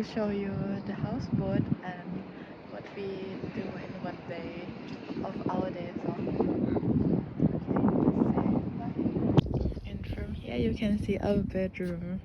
will show you the houseboat and what we do in one day of our days off. And from here you can see our bedroom.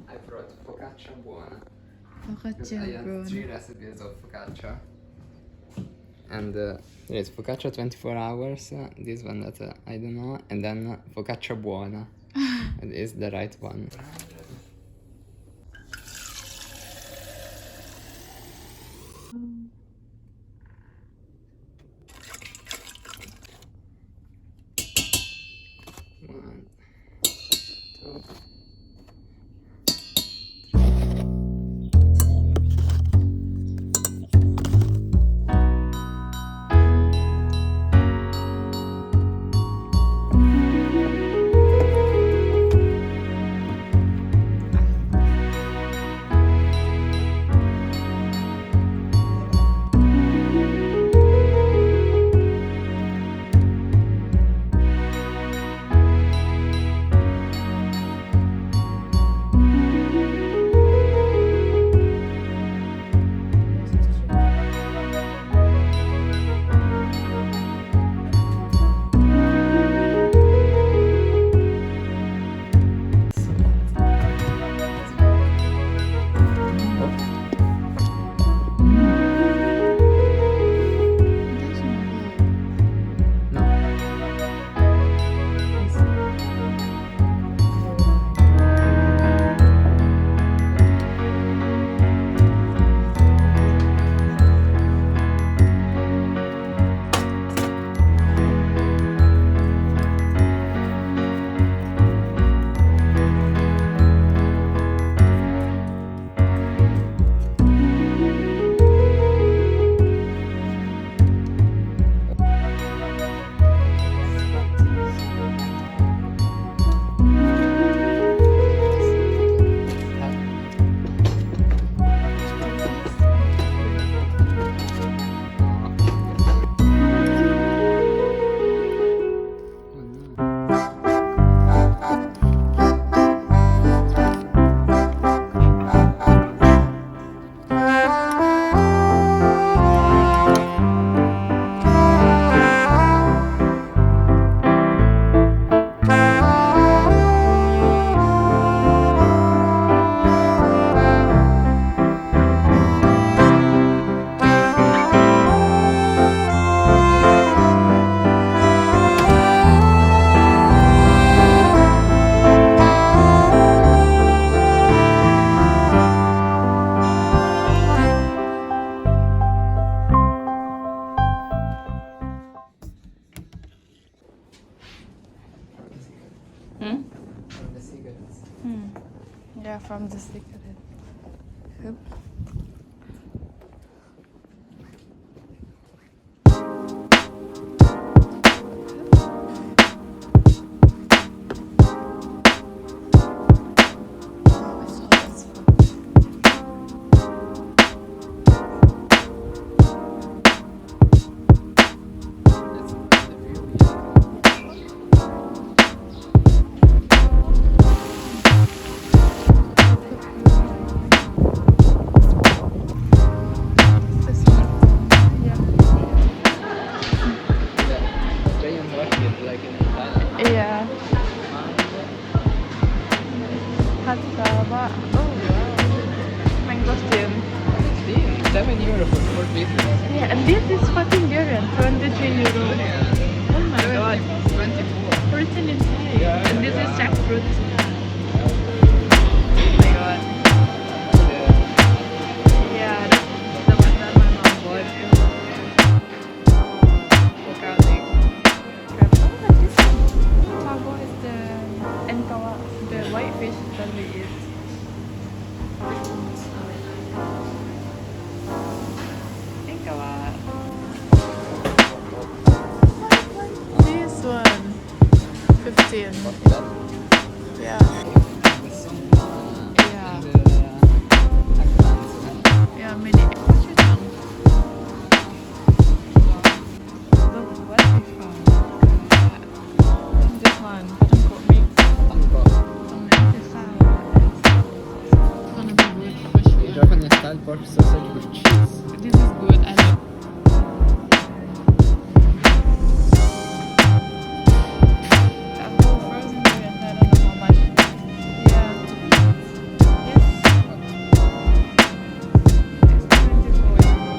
I brought focaccia buona. Focaccia I have buona. 3 recipes of focaccia. And there is focaccia 24 hours, this one that I don't know, and then focaccia buona. It is the right one. One, two. From the cigarettes. Yeah, from the cigarette. Hup. Oh, it's hot as fuck. That's the view. cassava. Oh wow. Mangosteen. See, €7 for 4 pieces. Yeah, and this is fucking durian, 23 euro. Yeah. Oh my god. 24. 14 inside. And this is jackfruit. Oh my god. Yeah, that's the one that my mom bought. Garlic. Crab. Oh, but this one. Tago is the enkawa, the white fish that we eat. Enkawa. This one. 15. Yeah. Yeah. Yeah, mini. What's your tongue? Look what we found. And this one. Don't quote me. Oh, this is gonna be good for sure. Japanese style pork sausage with cheese. This is good. I love. A whole frozen durian. I don't know how much. Yeah. Yes. It's 24 euro.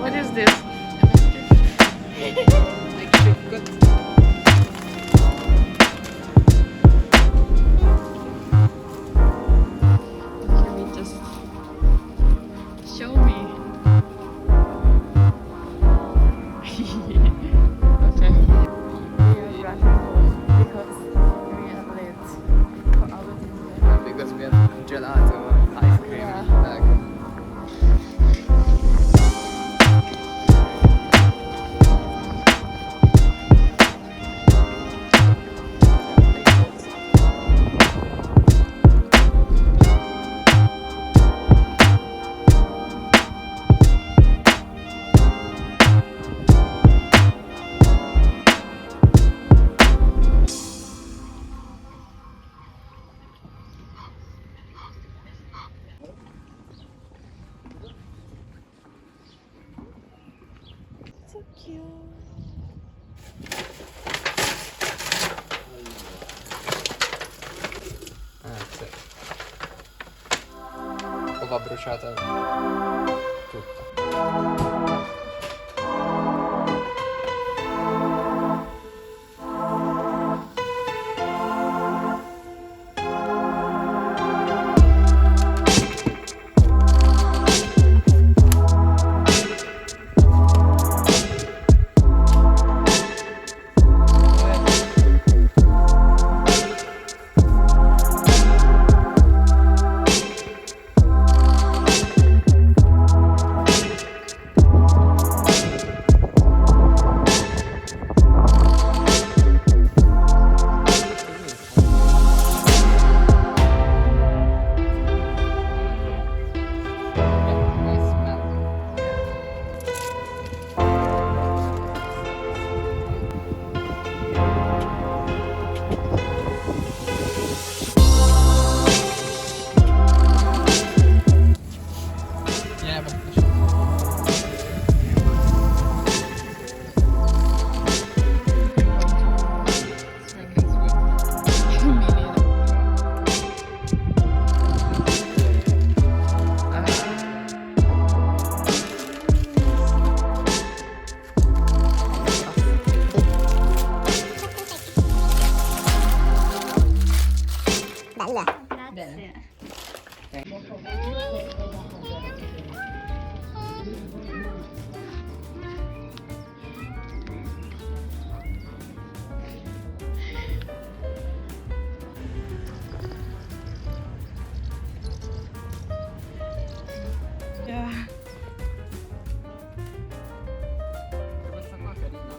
What is this? Like shit good. Can we just show me? Okay. We are rushing home because we are late for our dinner. Because we have gelato, ice cream. Yeah. Like, So cute. sì. O va bruciata tutta. Yeah, but Yeah. questa qua carina.